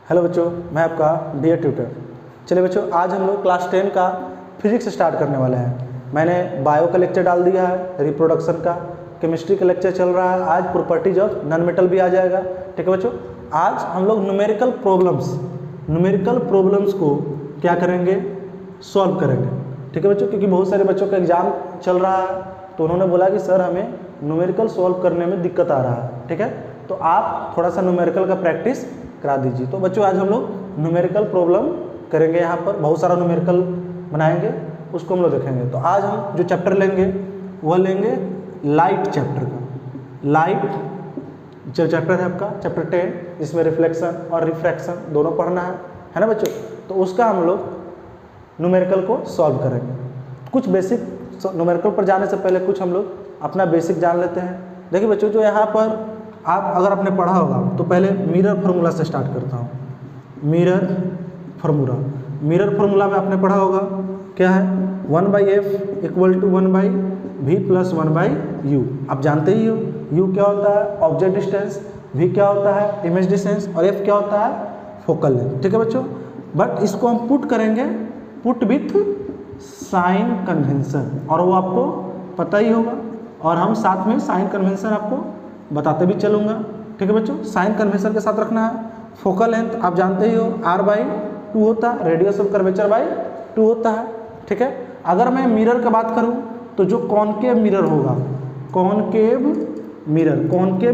Hello बच्चों, मैं आपका डियर ट्यूटर। चलिए बच्चों, आज हम लोग क्लास 10 का फिजिक्स स्टार्ट करने वाले हैं। मैंने बायो का लेक्चर डाल दिया है, रिप्रोडक्शन का, केमिस्ट्री का लेक्चर चल रहा है, आज प्रॉपर्टीज ऑफ नॉन मेटल भी आ जाएगा। ठीक है बच्चों, आज हम लोग न्यूमेरिकल प्रॉब्लम्स को क्या करेंगे, सॉल्व करेंगे। ठीक है बच्चों, क्योंकि बहुत सारे बच्चों का एग्जाम चल रहा है तो उन्होंने बोला कि सर हमें न्यूमेरिकल सॉल्व करने में दिक्कत आ रहा है। ठीक है, तो आप थोड़ा सा न्यूमेरिकल का प्रैक्टिस करा दीजिए। तो बच्चों, आज हम लोग न्यूमेरिकल प्रॉब्लम करेंगे, यहाँ पर बहुत सारा न्यूमेरिकल बनाएंगे, उसको हम लोग देखेंगे। तो आज हम जो चैप्टर लेंगे वह लेंगे लाइट चैप्टर का। लाइट जो चैप्टर है आपका चैप्टर 10, जिसमें रिफ्लेक्शन और रिफ्रैक्शन दोनों पढ़ना है ना बच्चों। तो उसका हम लोग न्यूमेरिकल को सॉल्व करेंगे। कुछ बेसिक न्यूमेरिकल पर जाने से पहले कुछ हम लोग अपना बेसिक जान लेते हैं। देखिए बच्चों, जो यहाँ पर आप अगर आपने पढ़ा होगा तो पहले मिरर फार्मूला से स्टार्ट करता हूँ। मिरर फार्मूला में आपने पढ़ा होगा, क्या है, 1/f = 1/v + 1/u। आप जानते ही हो, u क्या होता है, ऑब्जेक्ट डिस्टेंस, v क्या होता है, इमेज डिस्टेंस, और f क्या होता है, फोकल लेंथ। ठीक है बच्चों, बट इसको हम पुट करेंगे, पुट विथ साइन कन्वेंशन, और वो आपको पता ही होगा, और हम साथ में साइन कन्वेंशन आपको बताते भी चलूँगा। ठीक है बच्चों, साइन कन्वेंशन के साथ रखना है। फोकल लेंथ आप जानते ही हो, r/2 होता है, रेडियस ऑफ कर्वेचर बाई 2 होता है। ठीक है, अगर मैं मिरर की बात करूं तो जो कॉनकेव मिरर होगा, कॉनकेव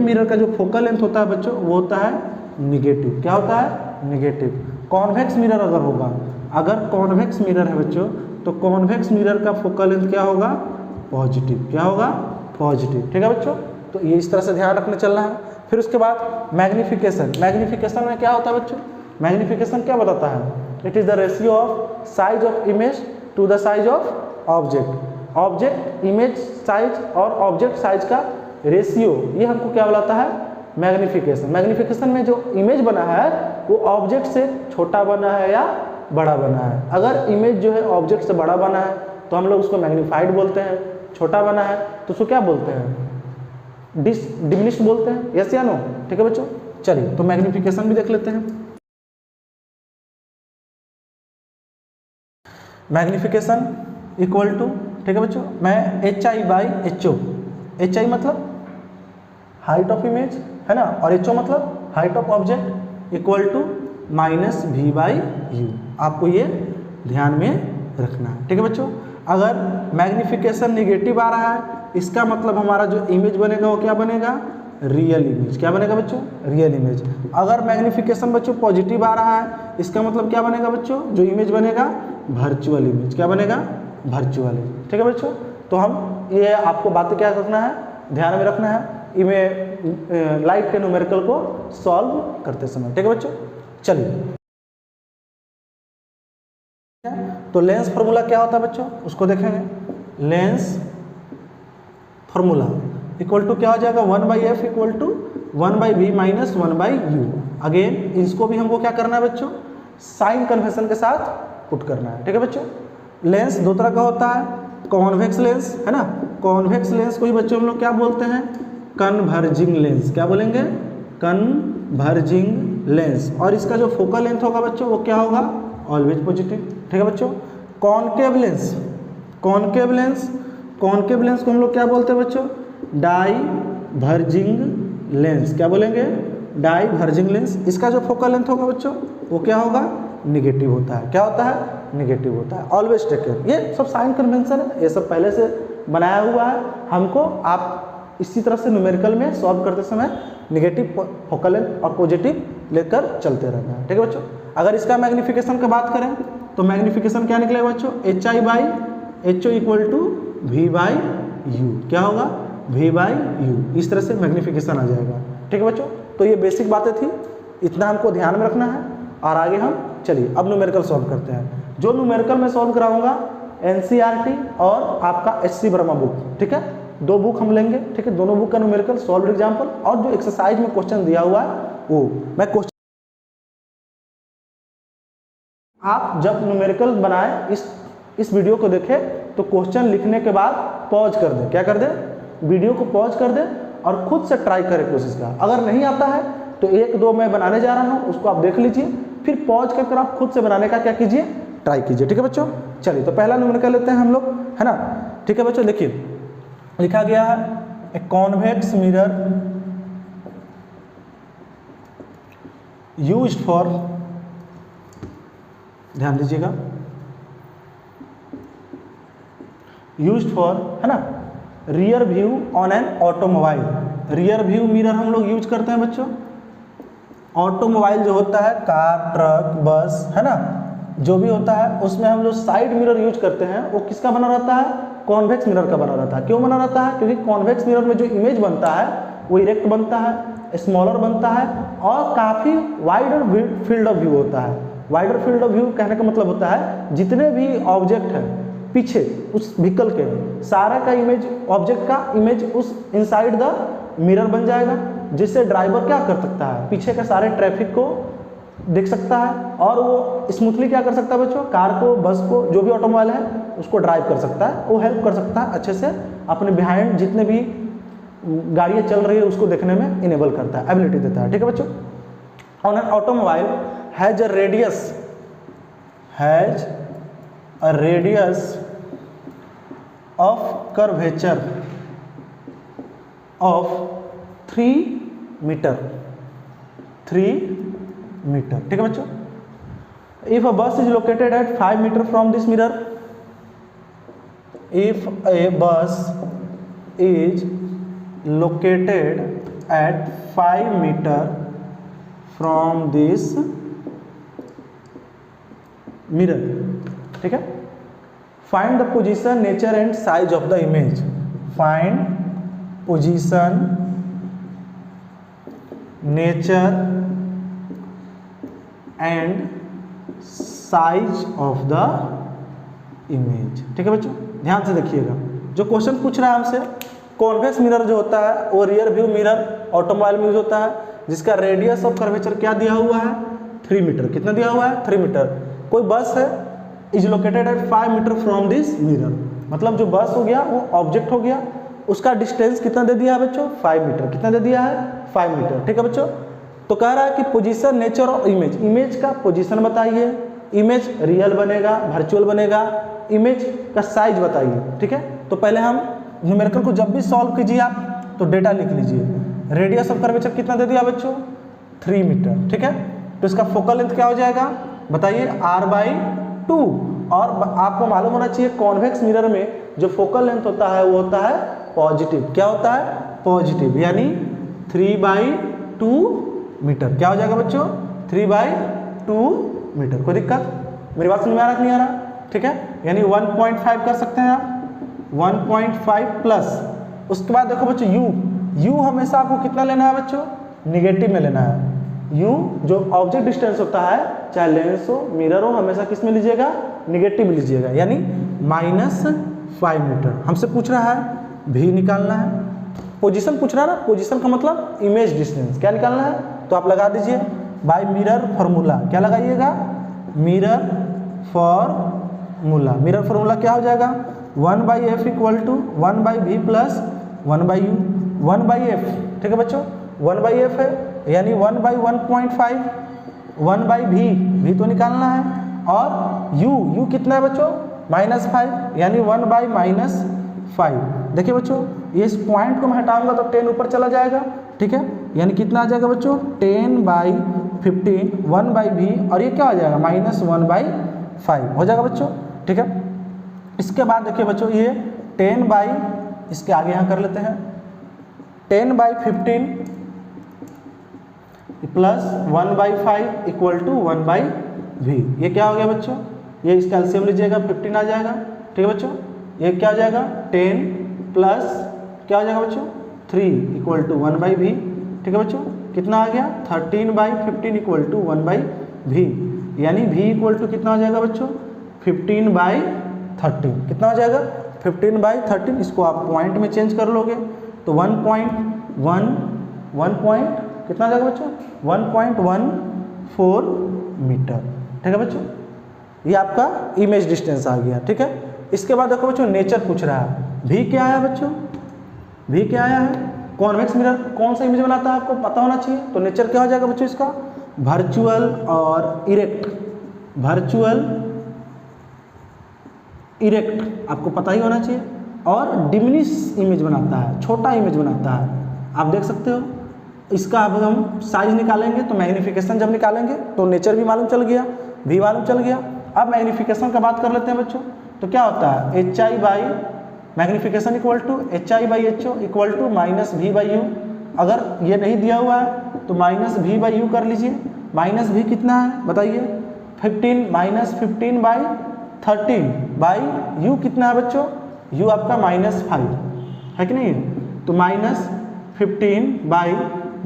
मिरर का जो फोकल लेंथ होता है बच्चों, वो होता है निगेटिव। क्या होता है, निगेटिव। कॉन्वेक्स मिरर अगर होगा, अगर कॉन्वेक्स मिरर है बच्चों, तो कॉन्वेक्स मिरर का फोकल लेंथ क्या होगा, पॉजिटिव। क्या होगा, पॉजिटिव। ठीक है बच्चों, तो ये इस तरह से ध्यान रखने चलना है। फिर उसके बाद मैग्निफिकेशन में क्या होता है बच्चों, मैग्निफिकेशन क्या बताता है, it is the ratio of size of image to the size of object image size और ऑब्जेक्ट साइज का रेशियो, ये हमको क्या बुलाता है, मैग्निफिकेशन में जो इमेज बना है वो ऑब्जेक्ट से छोटा बना है या बड़ा बना है। अगर इमेज जो है ऑब्जेक्ट से बड़ा बना है तो हम लोग उसको मैग्नीफाइड बोलते हैं, छोटा बना है तो उसको क्या बोलते हैं, डिमिनिश्ड बोलते हैं। यस या नो। ठीक है बच्चों, चलिए तो मैग्निफिकेशन भी देख लेते हैं। मैग्निफिकेशन इक्वल टू, ठीक है बच्चों, मैं HI/HO, HI मतलब हाइट ऑफ इमेज है ना, और HO मतलब height of object, equal to -V/U। आपको ये ध्यान में रखना है। ठीक है बच्चों, अगर मैग्निफिकेशन निगेटिव आ रहा है, इसका मतलब हमारा जो इमेज बनेगा वो क्या बनेगा, रियल इमेज। क्या बनेगा बच्चों, रियल इमेज। अगर मैग्निफिकेशन बच्चों पॉजिटिव आ रहा है, इसका मतलब क्या बनेगा बच्चों, जो इमेज बनेगा वर्चुअल इमेज। क्या बनेगा, वर्चुअल इमेज। ठीक है बच्चों, तो हम ये आपको बातें क्या रखना है, ध्यान में रखना है इमेज लाइट के न्यूमेरिकल को सॉल्व करते समय। ठीक है बच्चों, चलिए तो लेंस फार्मूला क्या होता है बच्चों, उसको देखेंगे। लेंस फार्मूला इक्वल टू क्या हो जाएगा, 1/f = 1/v - 1/u। अगेन इसको भी हमको क्या करना है बच्चों, साइन कन्वेंशन के साथ पुट करना है। ठीक है बच्चों, लेंस दो तरह का होता है, कॉन्वेक्स लेंस है ना, कॉन्वेक्स लेंस को ही बच्चों हम लोग क्या बोलते हैं, कन्वर्जिंग लेंस। क्या बोलेंगे, कन्वर्जिंग लेंस। और इसका जो फोकल लेंथ होगा बच्चों वो क्या होगा, ऑलवेज पॉजिटिव। ठीक है बच्चों, कॉनकेव लेंस को हम लोग क्या बोलते हैं बच्चों, डाइवर्जिंग लेंस। क्या बोलेंगे, डाइवर्जिंग लेंस। इसका जो फोकल लेंथ होगा बच्चों वो क्या होगा, निगेटिव होता है। क्या होता है, निगेटिव होता है। ऑलवेज टेक केयर, ये सब साइन कन्वेंशन है, ये सब पहले से बनाया हुआ है। हमको आप इसी तरह से न्यूमेरिकल में सॉल्व करते समय निगेटिव फोकल लेंथ और पॉजिटिव लेकर चलते रहना है। ठीक है बच्चों, अगर इसका मैग्निफिकेशन की बात करें तो मैग्निफिकेशन क्या निकलेगा बच्चों, HI/HO = V/U। क्या होगा, V/U। इस तरह से मैग्निफिकेशन आ जाएगा। ठीक है बच्चों, तो ये बेसिक बातें थी, इतना हमको ध्यान में रखना है। और आगे हम चलिए अब न्यूमेरिकल सॉल्व करते हैं। जो न्यूमेरिकल मैं सॉल्व कराऊंगा NCERT और आपका HC वर्मा बुक। ठीक है, दो बुक हम लेंगे। ठीक है, दोनों बुक का न्यूमेरिकल सॉल्व एग्जाम्पल और जो एक्सरसाइज में क्वेश्चन दिया हुआ है वो मैं क्वेश्चन, आप जब न्यूमेरिकल बनाए इस वीडियो को देखें तो क्वेश्चन लिखने के बाद पॉज कर दें। क्या कर दें, वीडियो को पॉज कर दें और खुद से ट्राई करें कोशिश का। अगर नहीं आता है तो 1 2 मैं बनाने जा रहा हूँ, उसको आप देख लीजिए, फिर पॉज कर आप खुद से बनाने का क्या कीजिए, ट्राई कीजिए। ठीक है बच्चों, चलिए तो पहला न्यूमेरिकल लेते हैं हम लोग, है ना। ठीक है बच्चों, देखिए लिखा गया है a convex mirror used for, ध्यान दीजिएगा, यूज्ड फॉर, है ना, rear view on an automobile. Rear view mirror हम लोग यूज करते हैं बच्चों, ऑटोमोबाइल जो होता है, कार, ट्रक, बस, है ना, जो भी होता है उसमें हम जो साइड मिरर यूज करते हैं वो किसका बना रहता है, कॉन्वेक्स मिरर का बना रहता है। क्यों बना रहता है, क्योंकि कॉन्वेक्स मिरर में जो इमेज बनता है वो इरेक्ट बनता है, स्मॉलर बनता है और काफ़ी वाइडर फील्ड ऑफ व्यू होता है। वाइडर फील्ड ऑफ व्यू कहने का मतलब होता है जितने भी ऑब्जेक्ट हैं पीछे उस व्हीकल के, सारा का इमेज, ऑब्जेक्ट का इमेज उस इनसाइड द मिरर बन जाएगा, जिससे ड्राइवर क्या कर सकता है, पीछे के सारे ट्रैफिक को देख सकता है और वो स्मूथली क्या कर सकता है बच्चों, कार को, बस को, जो भी ऑटोमोबाइल है उसको ड्राइव कर सकता है, वो हेल्प कर सकता है अच्छे से, अपने बिहाइंड जितने भी गाड़ियाँ चल रही है उसको देखने में इनेबल करता है, एबिलिटी देता है। ठीक है बच्चों, on an automobile has a radius of curvature of 3 metre. ठीक है बच्चों, if a bus is located at 5 metre from this mirror, if a bus is located at 5 metre from this mirror, ठीक है, find the position, nature and size of the image. Find position, nature and size of the image. ठीक है बच्चों, ध्यान से देखिएगा, जो question पूछ रहा है हमसे, कॉन्वेक्स मिरर जो होता है वो रियर व्यू मिरर ऑटोमोबाइल में यूज होता है, जिसका रेडियस ऑफ कर्वेचर क्या दिया हुआ है, 3 मीटर। कितना दिया हुआ है, 3 मीटर। कोई बस है, is located at 5 metre from this mirror, मतलब जो बस हो गया वो ऑब्जेक्ट हो गया, उसका डिस्टेंस कितना दे दिया है बच्चों, 5 मीटर। कितना दे दिया है, 5 मीटर। ठीक है बच्चों, तो कह रहा है कि पोजीशन, नेचर और इमेज। इमेज का पोजीशन बताइए, इमेज रियल बनेगा, वर्चुअल बनेगा, इमेज का साइज बताइए। ठीक है, तो पहले हम न्यूमेरिकल को जब भी सॉल्व कीजिए आप तो डेटा लिख लीजिए। रेडियस ऑफ कर्वेचर कितना दे दिया बच्चों, 3 मीटर। ठीक है, तो इसका फोकल लेंथ क्या हो जाएगा बताइए, r/2। और आपको मालूम होना चाहिए कॉन्वेक्स मिरर में जो फोकल लेंथ होता है वो होता है पॉजिटिव। क्या होता है, पॉजिटिव, यानी 3/2 मीटर। क्या हो जाएगा बच्चों, 3/2 मीटर। कोई दिक्कत, मेरी बात समझ में आ रहा है कि नहीं आ रहा, ठीक है, यानी 1.5 कर सकते हैं आप, 1.5 प्लस। उसके बाद देखो बच्चों यू हमेशा आपको कितना लेना है बच्चों, निगेटिव में लेना है। यू जो ऑब्जेक्ट डिस्टेंस होता है, चाहे लेंस हो, मिरर हो, हमेशा किस में लीजिएगा, निगेटिव में लीजिएगा, यानी -5 मीटर। हमसे पूछ रहा है भी निकालना है, पोजीशन पूछ रहा है ना, पोजीशन का मतलब इमेज डिस्टेंस। क्या निकालना है, तो आप लगा दीजिए बाय मिरर फार्मूला। क्या लगाइएगा, मिरर फार्मूला क्या हो जाएगा, 1/f = 1/v + 1/u। 1/f, ठीक है बच्चों, 1/f है, यानी 1/1.5, 1/v, भी तो निकालना है, और u कितना है बच्चों, -5, यानी 1/-5। देखिए बच्चों, ये इस पॉइंट को मैं हटाऊंगा तो 10 ऊपर चला जाएगा। ठीक है, यानी कितना आ जाएगा बच्चों, 10/15, 1/v, और ये क्या हो जाएगा, -1/5 हो जाएगा बच्चों। ठीक है, इसके बाद देखिए बच्चों, ये 10 इसके आगे यहाँ कर लेते हैं, 10/15 प्लस 1/5 = 1/v। ये क्या हो गया बच्चों, ये इसका एलसीएम लीजिएगा, 15 आ जाएगा। ठीक है बच्चों, ये क्या हो जाएगा, 10 प्लस क्या हो जाएगा बच्चों, 3 = 1/v। ठीक है बच्चों, कितना आ गया, 13/15 = 1/v, यानी v = कितना हो जाएगा बच्चों, 15/13। कितना हो जाएगा, 15/13। इसको आप पॉइंट में चेंज कर लोगे तो 1.1 कितना आ जाएगा बच्चों, 1.14 मीटर। ठीक है बच्चों, ये आपका इमेज डिस्टेंस आ गया। ठीक है, इसके बाद देखो बच्चों, नेचर पूछ रहा है, भी क्या आया बच्चों, भी क्या आया है, कॉन्वेक्स मिरर कौन सा इमेज बनाता है आपको पता होना चाहिए। तो नेचर क्या हो जाएगा बच्चों इसका, वर्चुअल और इरेक्ट। वर्चुअल इरेक्ट आपको पता ही होना चाहिए। और डिमिनिश इमेज बनाता है, छोटा इमेज बनाता है। आप देख सकते हो इसका अब हम साइज निकालेंगे तो मैग्नीफिकेशन जब निकालेंगे तो नेचर भी मालूम चल गया, भी मालूम चल गया। अब मैग्नीफिकेशन का बात कर लेते हैं बच्चों। तो क्या होता है H I by magnification equal to H I by H O equal to minus V by U. अगर ये नहीं दिया हुआ है तो माइनस वी बाई यू कर लीजिए। माइनस वी कितना है बताइए, 15 माइनस 15 बाई 13 बाई यू कितना है बच्चों, यू आपका -5 है कि नहीं। तो माइनस 15 बाई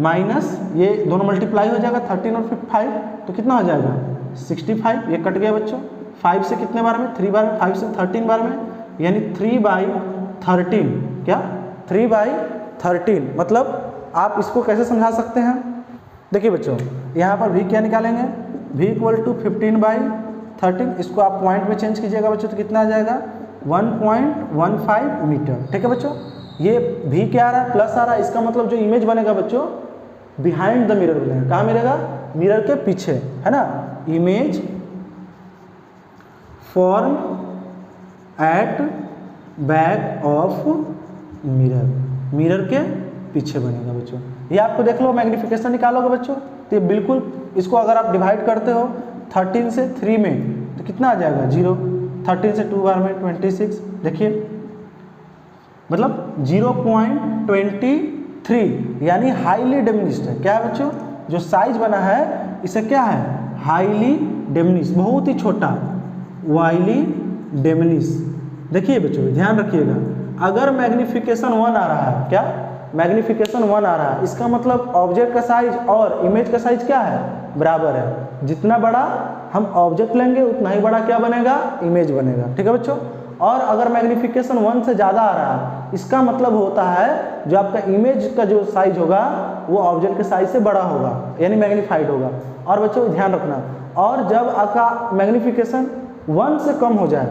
माइनस ये दोनों मल्टीप्लाई हो जाएगा 13 और 5 तो कितना हो जाएगा 65। ये कट गया बच्चों 5 से कितने बार में, 3 बार में, 5 से 13 बार में, यानी 3/13। क्या 3/13 मतलब आप इसको कैसे समझा सकते हैं। देखिए बच्चों यहाँ पर v क्या निकालेंगे, v इक्वल टू 15/13। इसको आप पॉइंट में चेंज कीजिएगा बच्चों तो कितना आ जाएगा 1.15 मीटर। ठीक है बच्चों, ये v क्या आ रहा है प्लस आ रहा है। इसका मतलब जो इमेज बनेगा बच्चों बिहाइंड द मिरर बनेगा। कहाँ मिलेगा, मिरर के पीछे, है ना। Image form at back of mirror, mirror के पीछे बनेगा बच्चों। ये आपको देख लो मैग्नीफिकेशन निकालोगे बच्चों तो ये बिल्कुल इसको अगर आप डिवाइड करते हो 13 से 3 में तो कितना आ जाएगा 0। 13 से 2 बार में 26, देखिए मतलब 0.23 यानी हाईली डिमिनिश्ड है। क्या है बच्चों, जो साइज बना है इसे क्या है हाईली डिमिनिश्ड, बहुत ही छोटा, वाइली डिमिनिश। देखिए बच्चों ध्यान रखिएगा, अगर मैग्नीफिकेशन 1 आ रहा है, क्या मैग्नीफिकेशन 1 आ रहा है, इसका मतलब ऑब्जेक्ट का साइज और इमेज का साइज क्या है बराबर है। जितना बड़ा हम ऑब्जेक्ट लेंगे उतना ही बड़ा क्या बनेगा इमेज बनेगा। ठीक है बच्चों। और अगर मैग्नीफिकेशन 1 से ज़्यादा आ रहा है इसका मतलब होता है जो आपका इमेज का जो साइज होगा वो ऑब्जेक्ट के साइज से बड़ा होगा, यानी मैग्नीफाइड होगा। और बच्चों ध्यान रखना, और जब आपका मैग्नीफिकेशन 1 से कम हो जाए,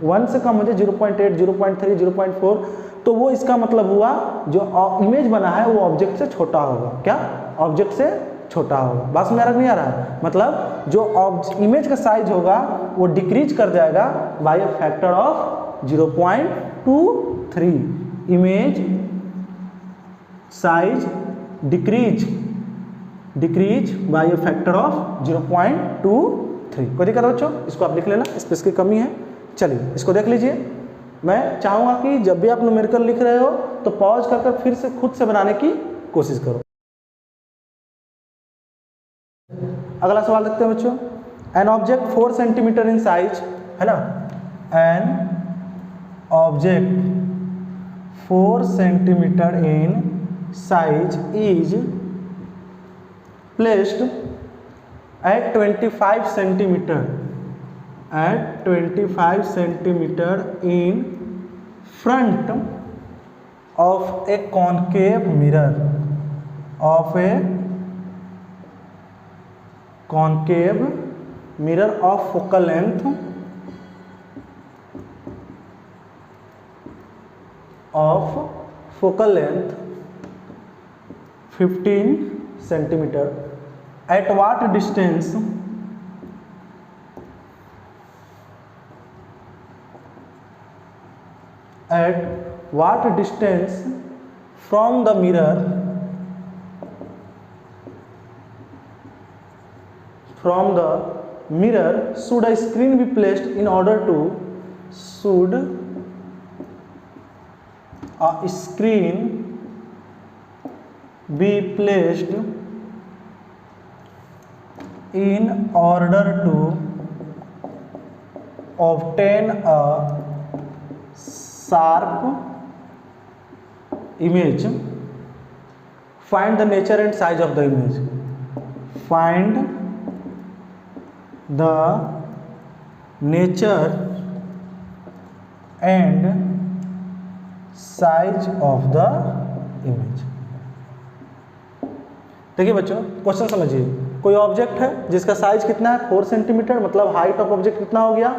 1 से कम हो जाए 0.8, 0.3, 0.4 तो वो इसका मतलब हुआ जो इमेज बना है वो ऑब्जेक्ट से छोटा होगा। क्या ऑब्जेक्ट से छोटा होगा। बात समझ नहीं आ रहा है, मतलब जो इमेज का साइज होगा वो डिक्रीज कर जाएगा by a factor of 0.23। Image size decrease by a factor of 0.23। कोई दिक्कत बच्चों, इसको आप लिख लेना, स्पेस की कमी है। चलिए इसको देख लीजिए। मैं चाहूँगा कि जब भी आप न्यूमेरिकल लिख रहे हो तो पॉज कर फिर से खुद से बनाने की कोशिश करो। अगला सवाल देखते हैं बच्चों। An object 4 centimetre in size, है ना, an object 4 centimetre in size is placed at 25 centimeter in front of a concave mirror of focal length of 15 centimeter. At what distance from the mirror should a screen be placed in order to obtain a sharp image. Find the nature and size of the image. Find the nature and size of the image. देखिए बच्चों question समझिए। कोई object है जिसका size कितना है 4 centimetre, मतलब height of object कितना हो गया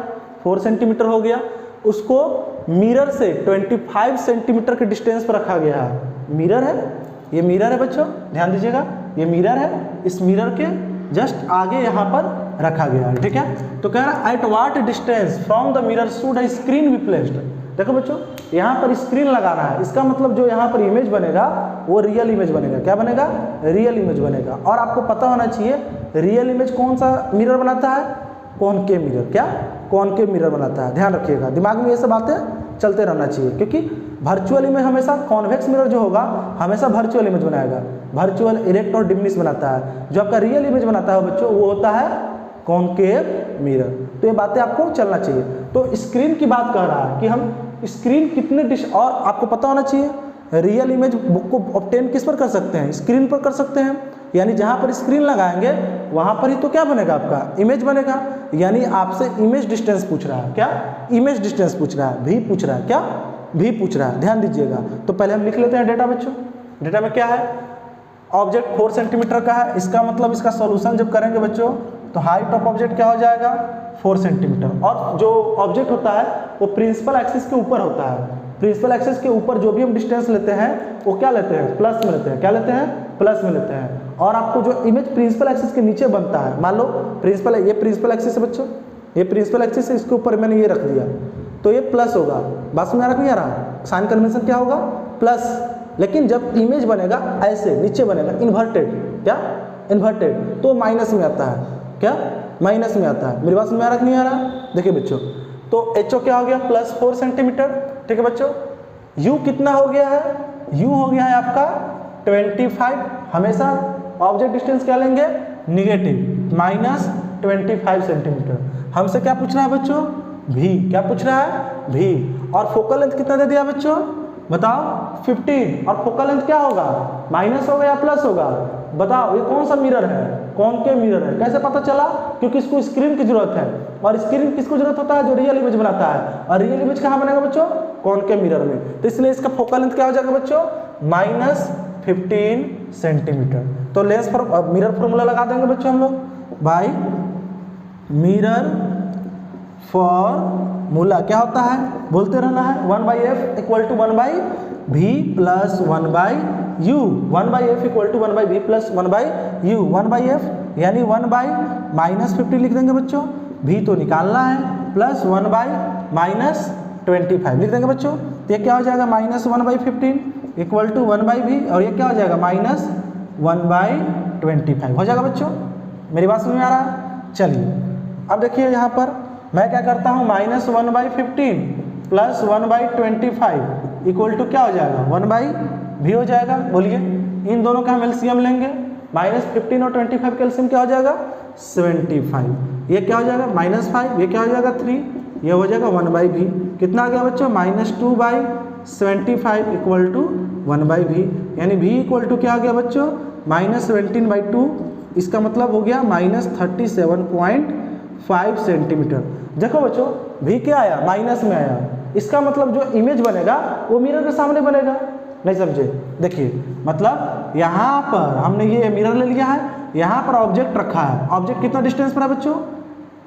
4 सेंटीमीटर हो गया। उसको मिरर से 25 सेंटीमीटर के डिस्टेंस पर रखा गया है। मिरर है, ये मिरर है बच्चों, ध्यान दीजिएगा, ये मिरर है, इस मिरर के जस्ट आगे यहाँ पर रखा गया है, ठीक है। तो कह रहा है at what distance from the mirror should a screen be placed. देखो बच्चों, यहाँ पर स्क्रीन लगाना है, इसका मतलब जो यहाँ पर इमेज बनेगा वो रियल इमेज बनेगा। क्या बनेगा? रियल इमेज बनेगा। और आपको पता होना चाहिए रियल इमेज कौन सा मिरर बनाता है? Concave mirror. क्या? कॉनकेव मिरर बनाता है। ध्यान रखिएगा, दिमाग में ये सब बातें चलते रहना चाहिए, क्योंकि वर्चुअल इमेज हमेशा, कॉन्वेक्स मिरर जो होगा हमेशा वर्चुअल इमेज बनाएगा, वर्चुअल इरेक्ट और डिमिनिश बनाता है। जो आपका रियल इमेज बनाता है बच्चों वो होता है कॉनकेव मिरर। तो ये बातें आपको चलना चाहिए। तो स्क्रीन की बात कर रहा है कि हम स्क्रीन कितने और आपको पता होना चाहिए रियल इमेज को ऑब्टेन किस पर कर सकते हैं? स्क्रीन पर कर सकते हैं। यानी जहाँ पर स्क्रीन लगाएंगे वहाँ पर ही तो क्या बनेगा? आपका इमेज बनेगा। यानी आपसे इमेज डिस्टेंस पूछ रहा है। क्या? इमेज डिस्टेंस पूछ रहा है, भी पूछ रहा है। क्या? भी पूछ रहा है। ध्यान दीजिएगा। तो पहले हम लिख लेते हैं डेटा बच्चों। डेटा में क्या है? ऑब्जेक्ट 4 सेंटीमीटर का है। इसका मतलब इसका सॉल्यूशन जब करेंगे बच्चों तो हाइट ऑफ ऑब्जेक्ट क्या हो जाएगा? 4 सेंटीमीटर। और जो ऑब्जेक्ट होता है वो प्रिंसिपल एक्सिस के ऊपर होता है। प्रिंसिपल एक्सिस के ऊपर जो भी हम डिस्टेंस लेते हैं वो क्या लेते हैं? प्लस में लेते हैं। क्या लेते हैं? प्लस में लेते हैं। और आपको जो इमेज प्रिंसिपल एक्सिस के नीचे बनता है, मान लो प्रिंसिपल, ये प्रिंसिपल एक्सिस है बच्चों, ये प्रिंसिपल एक्सिस है, इसके ऊपर मैंने ये रख दिया तो ये प्लस होगा। बात समझ आ रहा नहीं आ रहा? साइन कन्वेंशन क्या होगा? प्लस। लेकिन जब इमेज बनेगा ऐसे नीचे बनेगा इन्वर्टेड, क्या? इन्वर्टेड, तो माइनस में आता है। क्या? माइनस में आता है। मेरी बात समझ में आ रहा कि नहीं आ रहा? देखिए बच्चों, तो HO क्या हो गया? Plus 4 centimetre. ठीक है बच्चों। U कितना हो गया है? U हो गया है आपका 25। हमेशा ऑब्जेक्ट डिस्टेंस क्या लेंगे? Negative, minus 25 centimetre. हमसे क्या पूछ रहा है बच्चों? V। क्या पूछ रहा है? V। और फोकल लेंथ कितना दे दिया बच्चों? बताओ 15। और फोकल लेंथ क्या होगा? माइनस होगा या प्लस होगा? बताओ। ये कौन सा मिरर है? कॉनकेव मिरर है। कैसे पता चला? क्योंकि इसको स्क्रीन की जरूरत है। और स्क्रीन किसको जरूरत होता है? जो रियल इमेज बनाता है। और रियल इमेज कहाँ बनेगा बच्चों? कॉनकेव मिरर में। तो इसलिए इसका फोकल लेंथ क्या हो जाएगा बच्चों? -15 सेंटीमीटर। तो लेंस पर मिरर फॉर्मूला लगा देंगे बच्चों हम लोग, बाय मिरर फॉर्मूला क्या होता है? बोलते रहना है। 1/f = 1/v + 1/u। 1/f = 1/v + 1/u। 1/f यानी 1/-15 लिख देंगे बच्चों, v तो निकालना है, प्लस 1/-25 लिख देंगे बच्चों। तो ये क्या हो जाएगा? -1/15 = 1/v। और ये क्या हो जाएगा? -1/25 हो जाएगा बच्चों। मेरी बात समझ में आ रहा है? चलिए अब देखिए यहाँ पर मैं क्या करता हूँ, -1/15 + 1/25 = क्या हो जाएगा? 1/v हो जाएगा। बोलिए, इन दोनों का हम एलसीएम लेंगे। -15 और 25 का एलसीएम क्या हो जाएगा? 75। ये क्या हो जाएगा? -5। ये क्या हो जाएगा? 3। ये हो जाएगा 1/v। कितना आ गया बच्चों? -2/75 = 1/v। यानी v = क्या आ गया बच्चों? -17/2। इसका मतलब हो गया -37.5 सेंटीमीटर। देखो बच्चों, v क्या आया? माइनस में आया। इसका मतलब जो इमेज बनेगा वो मिरर के सामने बनेगा। नहीं समझे? देखिए, मतलब यहाँ पर हमने ये मिरर ले लिया है, यहाँ पर ऑब्जेक्ट रखा है। ऑब्जेक्ट कितना डिस्टेंस पर है बच्चों?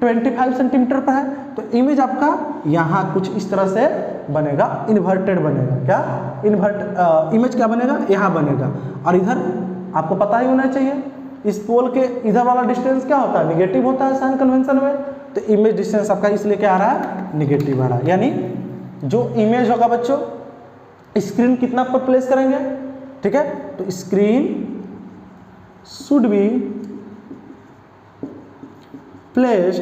25 सेंटीमीटर पर है। तो इमेज आपका यहाँ कुछ इस तरह से बनेगा, इन्वर्टेड बनेगा। क्या? इमेज क्या बनेगा? यहाँ बनेगा। और इधर आपको पता ही होना चाहिए इस पोल के इधर वाला डिस्टेंस क्या होता है? निगेटिव होता है साइन कन्वेंशन में। तो इमेज डिस्टेंस आपका इसलिए क्या आ रहा है? निगेटिव आ रहा है। यानी जो इमेज होगा बच्चों, स्क्रीन कितना पर प्लेस करेंगे? ठीक है, तो screen should be placed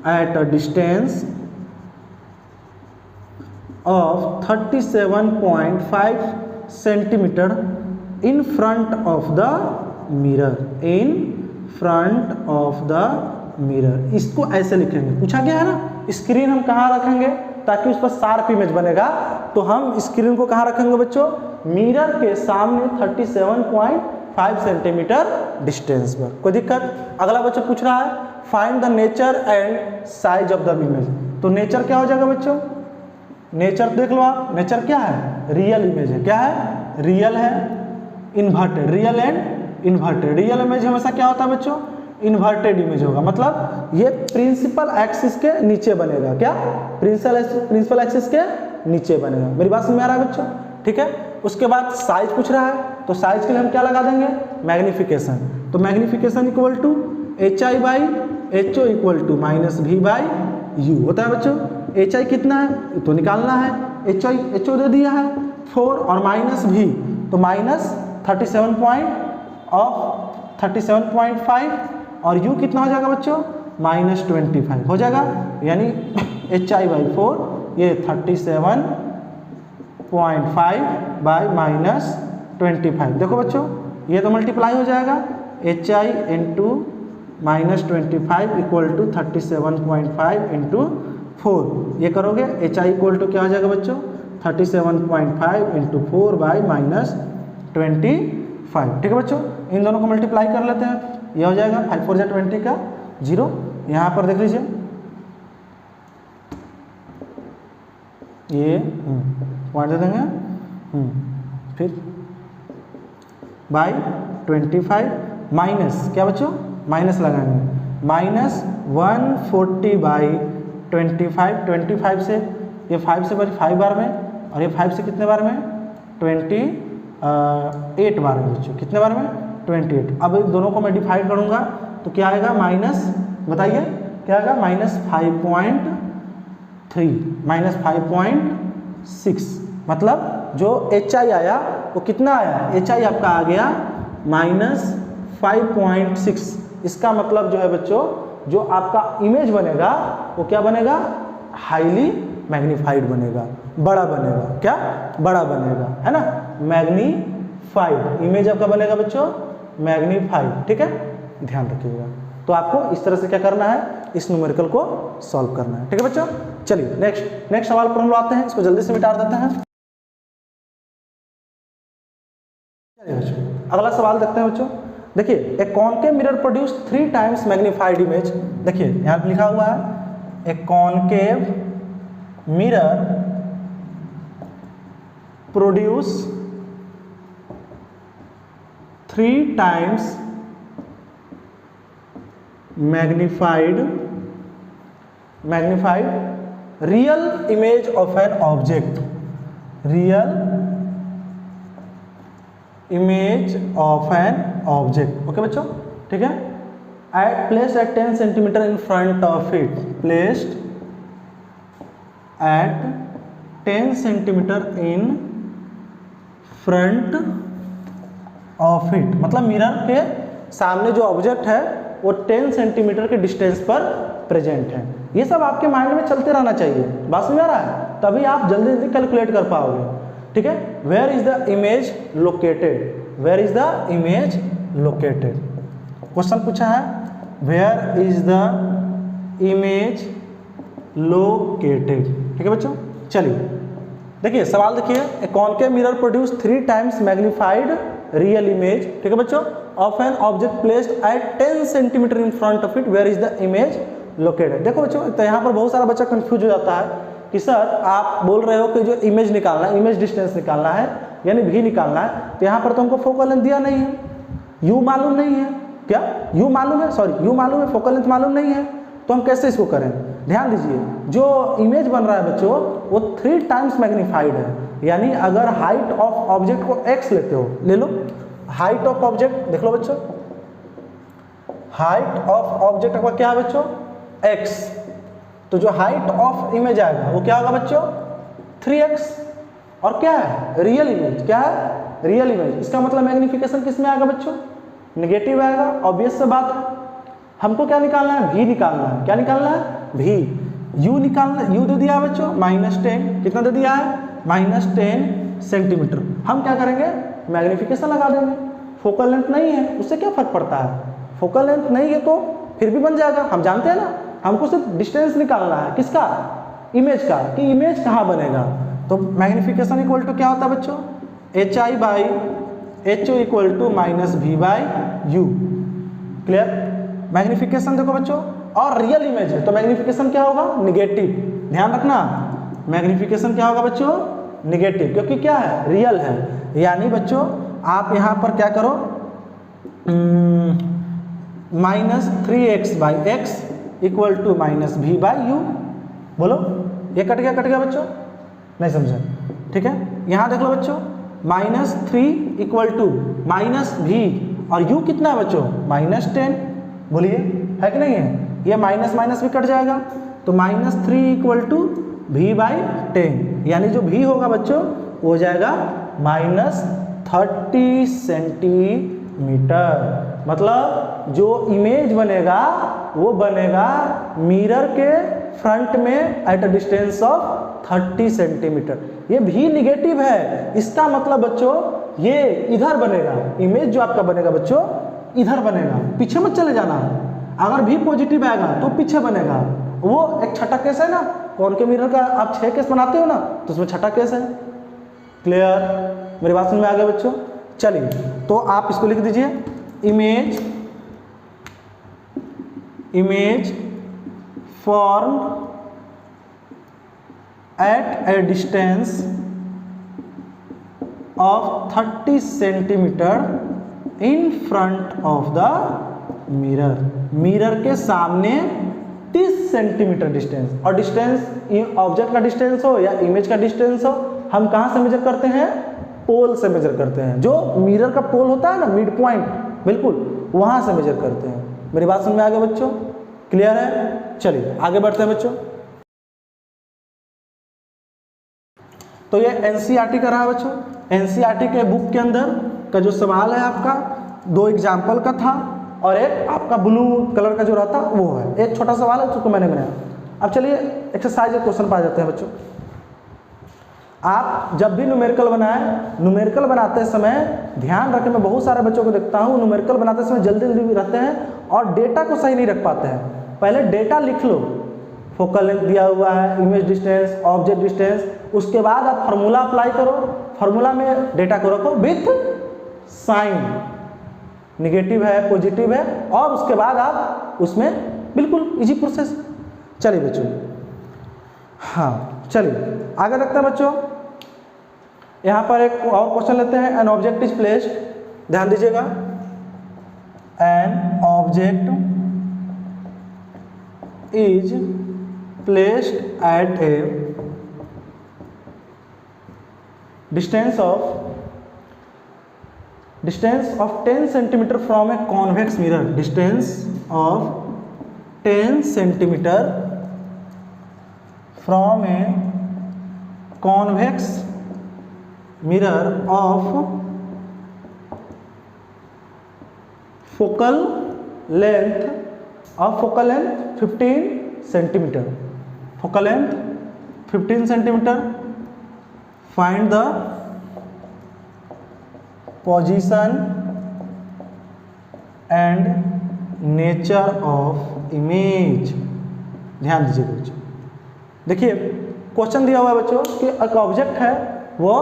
at a distance of 37.5 centimetre in front of the mirror। in front of the mirror। इसको ऐसे लिखेंगे। पूछा गया है ना, स्क्रीन हम कहाँ रखेंगे ताकि उस पर शार्प इमेज बनेगा? तो हम स्क्रीन को कहाँ रखेंगे बच्चों? मिरर के सामने 37.5 सेंटीमीटर डिस्टेंस पर। कोई दिक्कत? अगला बच्चा पूछ रहा है find the nature and size of the image. तो नेचर क्या हो जाएगा बच्चों? नेचर देख लो आप। नेचर क्या है? रियल इमेज है। क्या है? रियल है, inverted. Real and inverted. Real image हमेशा क्या होता है बच्चों? इन्वर्टेड इमेज होगा। मतलब ये प्रिंसिपल एक्सिस के नीचे बनेगा। क्या? प्रिंसिपल एक्सिस के नीचे बनेगा। मेरी बात समझ में आ रहा है बच्चों? ठीक है। उसके बाद साइज पूछ रहा है, तो साइज के लिए हम क्या लगा देंगे, मैग्निफिकेशन। तो magnification equal to H I by H O equal to minus V by U होता है बच्चों। एच आई कितना है तो निकालना है, एच ओ दे दिया है 4 और माइनस भी, तो माइनस 37.5 और यू कितना हो जाएगा बच्चों, माइनस 25 हो जाएगा, यानी एच आई बाई 4 ये 37.5 बाई माइनस 25। देखो बच्चों ये तो मल्टीप्लाई हो जाएगा, H I into minus 25 equal to 37.5 into 4, ये करोगे एच आई इक्वल टू क्या हो जाएगा बच्चों, 37.5 इंटू 4 बाई माइनस 25। ठीक है बच्चों, इन दोनों को मल्टीप्लाई कर लेते हैं, ये हो जाएगा 5 4 20 का 0, यहाँ पर देख लीजिए ये पॉइंट दे देंगे, फिर बाई 25 माइनस क्या बच्चों, माइनस लगाएंगे, माइनस 140 बाई 25 से ये 5 से बड़ी 5 बार में, और ये 5 से कितने बार में, 28 बार में बच्चों, कितने बार में, 28। अब इन दोनों को मैं डिवाइड करूंगा तो क्या आएगा, माइनस, बताइए क्या आएगा, माइनस 5.3 माइनस 5.6, मतलब जो एच आई आया वो कितना आया, एच आई आपका आ गया माइनस 5.6। इसका मतलब जो है बच्चों, जो आपका इमेज बनेगा वो क्या बनेगा, हाईली मैग्नीफाइड बनेगा, बड़ा बनेगा, क्या बड़ा बनेगा, है ना, मैग्नीफाइड इमेज आपका बनेगा बच्चों, मैग्नीफाइड। ठीक है, ध्यान रखिएगा। तो आपको इस तरह से क्या करना है, इस न्यूमेरिकल को सॉल्व करना है। ठीक है बच्चों, चलिए नेक्स्ट सवाल पर हम लोग आते हैं, इसको जल्दी से मिटा देते हैं। चलिए बच्चों अगला सवाल देखते हैं बच्चों। देखिए, a concave mirror produce 3 times magnified image. देखिए यहाँ पे लिखा हुआ है, ए concave mirror produce 3 times magnified real image of an object, real image of an object. Okay बच्चों, ठीक है, placed at 10 centimetre in front of it, placed at 10 centimetre in front of it, मतलब मिरर के सामने जो object है वो 10 centimetre के डिस्टेंस पर प्रेजेंट है। ये सब आपके माइंड में चलते रहना चाहिए, बात समझ आ रहा है, तभी आप जल्दी जल्दी कैलकुलेट कर पाओगे। ठीक है, where is the image located, where is the image located, question पूछा है, where is the image located. ठीक है बच्चों, चलिए देखिए सवाल देखिए, a concave mirror produce 3 times magnified real image, ठीक है बच्चों, of an object placed at 10 centimetre in front of it, where is the image located. देखो बच्चों, तो यहाँ पर बहुत सारा बच्चा कंफ्यूज हो जाता है कि सर आप बोल रहे हो कि जो इमेज निकालना है, इमेज डिस्टेंस निकालना है, यानी भी निकालना है, तो यहाँ पर तो हमको फोकल लेंथ दिया नहीं है, यू मालूम नहीं है, क्या यू मालूम है, सॉरी यू मालूम है, फोकल लेंथ मालूम नहीं है, तो हम कैसे इसको करें। ध्यान दीजिए, जो इमेज बन रहा है बच्चों वो 3 टाइम्स मैग्नीफाइड है, यानी अगर हाइट ऑफ ऑब्जेक्ट को x लेते हो, ले लो हाइट ऑफ ऑब्जेक्ट, देख लो बच्चों, हाइट ऑफ ऑब्जेक्ट का क्या है बच्चों, x, तो जो हाइट ऑफ इमेज आएगा वो क्या होगा बच्चों, 3x, और क्या है, रियल इमेज, क्या है, रियल इमेज। इसका मतलब मैग्निफिकेशन किस में आएगा बच्चों, नेगेटिव आएगा, ऑब्वियस से बात है। हमको क्या निकालना है, भी निकालना है, क्या निकालना है, भी। यू निकालना, यू दे दिया है बच्चों -10, कितना दे दिया है, -10 सेंटीमीटर। हम क्या करेंगे, मैग्निफिकेशन लगा देंगे, फोकल लेंथ नहीं है उससे क्या फर्क पड़ता है, फोकल लेंथ नहीं है तो फिर भी बन जाएगा, हम जानते हैं ना, हमको सिर्फ डिस्टेंस निकालना है, किसका, इमेज का, कि इमेज कहाँ बनेगा। तो मैग्निफिकेशन इक्वल टू क्या होता है बच्चों, H I by H O equal to minus V by U. Clear, magnification देखो बच्चों, और रियल इमेज है तो मैग्निफिकेशन क्या होगा, निगेटिव। ध्यान रखना, मैग्निफिकेशन क्या होगा बच्चों, निगेटिव, क्योंकि क्या है, रियल है। यानी बच्चों आप यहाँ पर क्या करो, -3x by X equal to minus V by U. बोलो, ये कट गया बच्चों, नहीं समझा, ठीक है। यहाँ देख लो बच्चों, -3 इक्वल टू -v और u कितना है बच्चों -10, बोलिए है कि नहीं है, ये माइनस माइनस भी कट जाएगा तो -3 इक्वल टू v/10, यानी जो v होगा बच्चों वो हो जाएगा -30 सेंटीमीटर। मतलब जो इमेज बनेगा वो बनेगा मिरर के फ्रंट में eight a distance of 30 centimetre. ये भी निगेटिव है, इसका मतलब बच्चों ये इधर बनेगा, इमेज जो आपका बनेगा बच्चों इधर बनेगा, पीछे मत चले जाना। अगर भी पॉजिटिव आएगा तो पीछे बनेगा। वो एक छठा केस है ना, कौन के मिरर का आप 6 केस बनाते हो ना, तो उसमें छठा केस है। क्लियर, मेरी बात समझ में आ गया बच्चों? चलिए तो आप इसको लिख दीजिए, image form at a distance of 30 centimetre in front of the mirror. Mirror के सामने 30 सेंटीमीटर डिस्टेंस, और डिस्टेंस ऑब्जेक्ट का डिस्टेंस हो या इमेज का डिस्टेंस हो, हम कहाँ से मेजर करते हैं? पोल से मेजर करते हैं। जो मिरर का पोल होता है ना, मिड पॉइंट, बिल्कुल वहां से मेजर करते हैं। मेरी बात समझ में आ गया बच्चों? क्लियर है? चलिए आगे बढ़ते हैं बच्चों। तो ये एनसीईआरटी का रहा बच्चों। एनसीईआरटी के बुक के अंदर का जो सवाल है आपका 2 एग्जाम्पल का था और एक आपका ब्लू कलर का जो रहता वो है। एक छोटा सवाल है उसको मैंने बनाया। अब चलिए एक्सरसाइज एक क्वेश्चन पा जाते हैं बच्चों। आप जब भी न्यूमेरिकल बनाएं, न्यूमेरिकल बनाते समय ध्यान रखें, मैं बहुत सारे बच्चों को देखता हूं न्यूमेरिकल बनाते समय जल्दी जल्दी रहते हैं और डेटा को सही नहीं रख पाते हैं। पहले डेटा लिख लो, फोकल लेंथ दिया हुआ है, इमेज डिस्टेंस, ऑब्जेक्ट डिस्टेंस, उसके बाद आप फार्मूला अप्लाई करो, फार्मूला में डेटा को रखो विथ साइन, निगेटिव है पॉजिटिव है, और उसके बाद आप उसमें बिल्कुल इजी प्रोसेस। चलिए बच्चों, हाँ चलिए आगे देखते हैं बच्चों। यहाँ पर एक और क्वेश्चन लेते हैं। एन ऑब्जेक्ट इज प्लेस्ड, ध्यान दीजिएगा, an object is placed at a distance of 10 centimetre from a convex mirror, distance of 10 centimetre from a convex mirror of focal length 15 centimetre, focal length 15 centimetre, find the position and nature of image. ध्यान दीजिएगा बच्चों, देखिए question दिया हुआ है बच्चों कि एक ऑब्जेक्ट है वो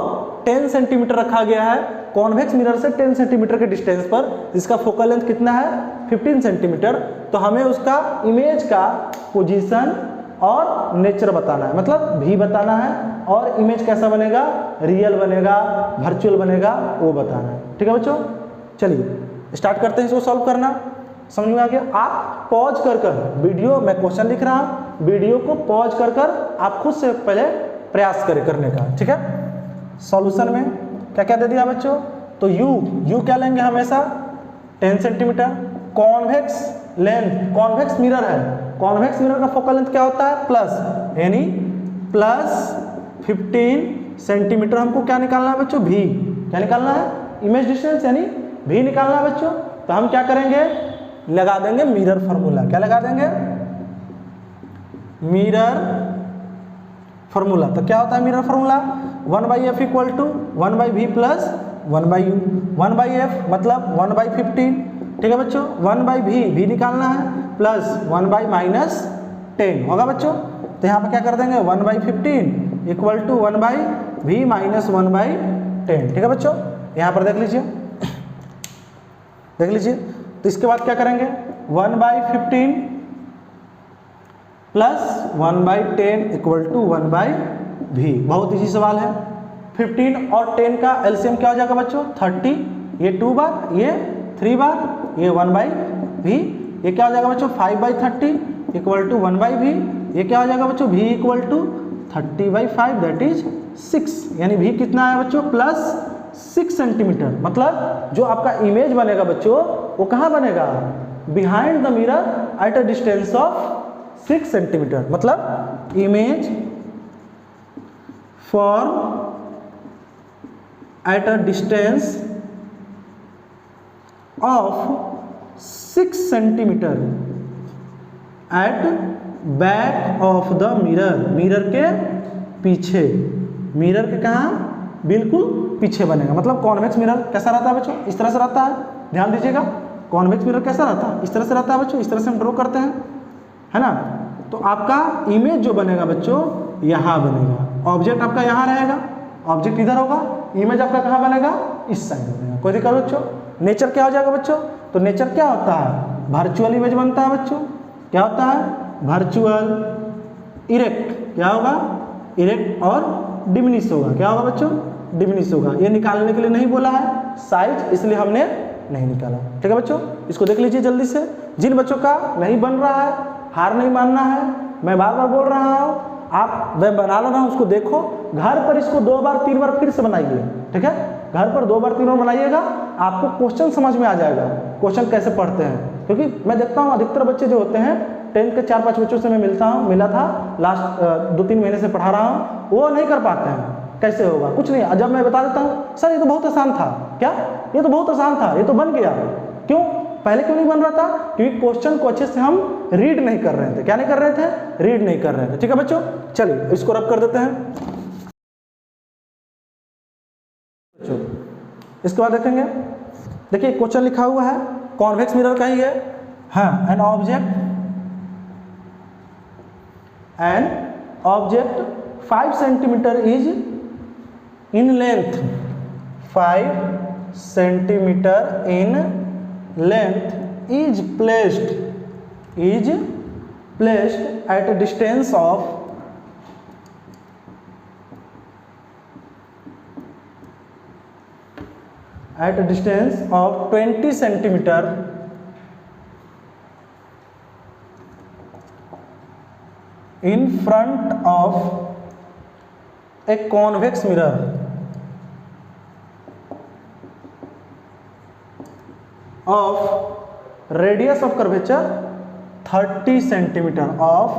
10 सेंटीमीटर रखा गया है कॉन्वेक्स मिरर से 10 सेंटीमीटर के डिस्टेंस पर, जिसका फोकल लेंथ कितना है 15 सेंटीमीटर। तो हमें उसका इमेज का पोजीशन और नेचर बताना है, मतलब भी बताना है, और इमेज कैसा बनेगा, रियल बनेगा, वर्चुअल बनेगा, वो बताना है। ठीक है बच्चों, चलिए स्टार्ट करते हैं इसको सॉल्व करना। समझ में आ गया? आप पॉज कर वीडियो, मैं क्वेश्चन लिख रहा हूं, वीडियो को पॉज कर आप खुद से पहले प्रयास करें करने का। ठीक है, सॉल्यूशन में क्या क्या दे दिया बच्चों? तो यू क्या लेंगे हमेशा 10 centimetre, convex length, convex mirror है, कॉन्वेक्स मिरर का फोकल लेंथ क्या होता है प्लस, यानी प्लस 15 सेंटीमीटर। हमको क्या निकालना है बच्चों? भी क्या निकालना है? इमेज डिस्टेंस यानी भी निकालना है बच्चों। तो हम क्या करेंगे, लगा देंगे मिरर फार्मूला। क्या लगा देंगे? Mirror formula. तो क्या होता है mirror formula? 1/f equal to 1/v plus 1/u। 1/f मतलब 1/15, ठीक है बच्चों, 1/v भी निकालना है, प्लस 1/-10 होगा बच्चों। तो यहाँ पर क्या कर देंगे 1/15 इक्वल टू 1/v माइनस 1/10। ठीक है बच्चों, यहाँ पर देख लीजिए, देख लीजिए। तो इसके बाद क्या करेंगे 1/15 प्लस 1/10 इक्वल टू 1/v। बहुत इजी सवाल है। 15 और 10 का एलसीएम क्या हो जाएगा बच्चों? 30, ये 2 बार, ये 3 बार, ये 1/v, ये क्या हो जाएगा बच्चों 5/30 इक्वल टू 1/v, ये क्या हो जाएगा बच्चों v equal to 30/5 that is 6, यानी v कितना है बच्चों प्लस 6 सेंटीमीटर, मतलब जो आपका इमेज बनेगा बच्चों वो कहाँ बनेगा, behind the mirror at a distance of 6 centimetre, मतलब image form at a distance of 6 centimetre at back of the mirror, mirror के पीछे, मिरर के कहाँ, बिल्कुल पीछे बनेगा। मतलब कॉन्वेक्स मिरर कैसा रहता है बच्चों, इस तरह से रहता है, ध्यान दीजिएगा। कॉन्वेक्स मिरर कैसा रहता है, इस तरह से रहता है बच्चों, इस तरह से हम ड्रॉ करते हैं, है ना। तो आपका इमेज जो बनेगा बच्चों यहाँ बनेगा, ऑब्जेक्ट आपका यहाँ रहेगा, ऑब्जेक्ट इधर होगा, इमेज आपका कहाँ बनेगा, इस साइड बनेगा। कोई दिक्कत बच्चों। नेचर क्या हो जाएगा बच्चों, तो नेचर क्या होता है, वर्चुअल इमेज बनता है बच्चों, क्या होता है, वर्चुअल, इरेक्ट, क्या होगा, इरेक्ट और डिमिनिश होगा, क्या होगा बच्चों, डिमिनिश होगा। ये निकालने के लिए नहीं बोला है साइज, इसलिए हमने नहीं निकाला, ठीक है बच्चों। इसको देख लीजिए जल्दी से। जिन बच्चों का नहीं बन रहा है, हार नहीं मानना है, मैं बार बार बोल रहा हूँ, आप मैं बना रहा हूँ उसको देखो, घर पर इसको 2 बार 3 बार फिर से बनाइए, ठीक है। घर पर 2 बार 3 बार बनाइएगा, आपको क्वेश्चन समझ में आ जाएगा, क्वेश्चन कैसे पढ़ते हैं। क्योंकि मैं देखता हूँ अधिकतर बच्चे जो होते हैं 10th के 4-5 बच्चों से मैं मिला था लास्ट 2-3 महीने से पढ़ा रहा हूँ, वो नहीं कर पाते हैं। कैसे होगा, कुछ नहीं, जब मैं बता देता हूँ सर ये तो बहुत आसान था, क्या ये तो बहुत आसान था, ये तो बन गया, क्यों, पहले क्यों नहीं बन रहा था, क्योंकि क्वेश्चन को अच्छे से हम रीड नहीं कर रहे थे। क्या नहीं कर रहे थे, रीड नहीं कर रहे थे, ठीक है बच्चों। चलिए इसको रब कर देते हैं बच्चों। इसके बाद देखेंगे, देखिए क्वेश्चन लिखा हुआ है, कॉन्वेक्स मिरर का ही है, हाँ, an object 5 centimetre is in length, 5 centimetre in length is placed at a distance of 20 centimeter in front of a convex mirror of radius of curvature 30 centimeter, of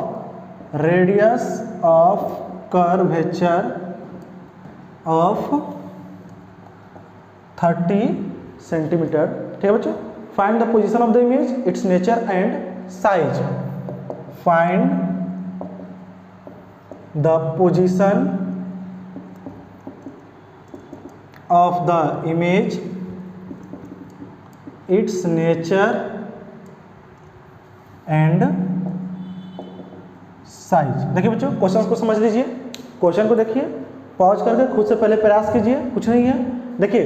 radius of curvature of 30 centimeter, ठीक है बच्चों। Find the position of the image, it's nature and size, find the position of the image, its nature and size। देखिए बच्चों question को समझ लीजिए, question को देखिए, पॉज करके खुद से पहले प्रयास कीजिए, कुछ नहीं है। देखिए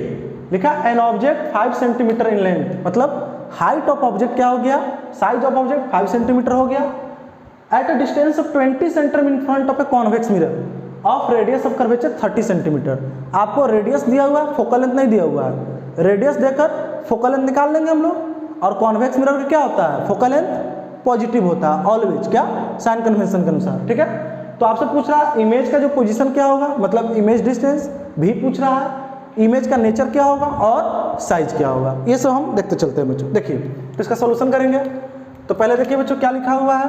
लिखा an object 5 centimetre in length, मतलब हाइट ऑफ ऑब्जेक्ट क्या हो गया, साइज ऑफ ऑब्जेक्ट 5 सेंटीमीटर हो गया, eight a distance of 20 centimetre in front of a convex mirror of radius of curvature 30 centimetre. आपको रेडियस दिया हुआ है, फोकल लेंथ नहीं दिया हुआ है, रेडियस देकर फोकल लेंथ निकाल लेंगे हम लोग। और कॉन्वेक्स मिरर का क्या होता है, फोकल लेंथ पॉजिटिव होता है ऑलवेज, क्या, साइन कन्वेंशन के अनुसार, ठीक है। तो आपसे पूछ रहा है इमेज का जो पोजीशन क्या होगा, मतलब इमेज डिस्टेंस भी पूछ रहा है, इमेज का नेचर क्या होगा और साइज क्या होगा, ये सब हम देखते चलते हैं बच्चों। देखिए तो इसका सोल्यूशन करेंगे। तो पहले देखिए बच्चों क्या लिखा हुआ है,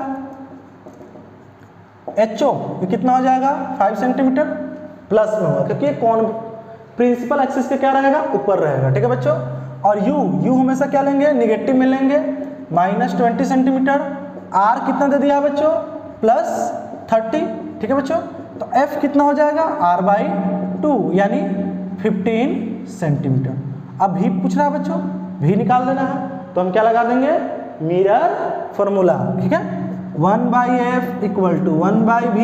HO ये कितना हो जाएगा 5 सेंटीमीटर प्लस में होगा, क्योंकि ये कौन प्रिंसिपल एक्सिस के क्या रहेगा, ऊपर रहेगा, ठीक है बच्चों। और U हमेशा क्या लेंगे, निगेटिव में लेंगे, -20 सेंटीमीटर। R कितना दे दिया है बच्चों, +30, ठीक है बच्चों। तो F कितना हो जाएगा, R/2 यानी 15 सेंटीमीटर। अब V पूछ रहा है बच्चों, V निकाल देना है, तो हम क्या लगा देंगे, मिरर फॉर्मूला, ठीक है। 1/F = 1/V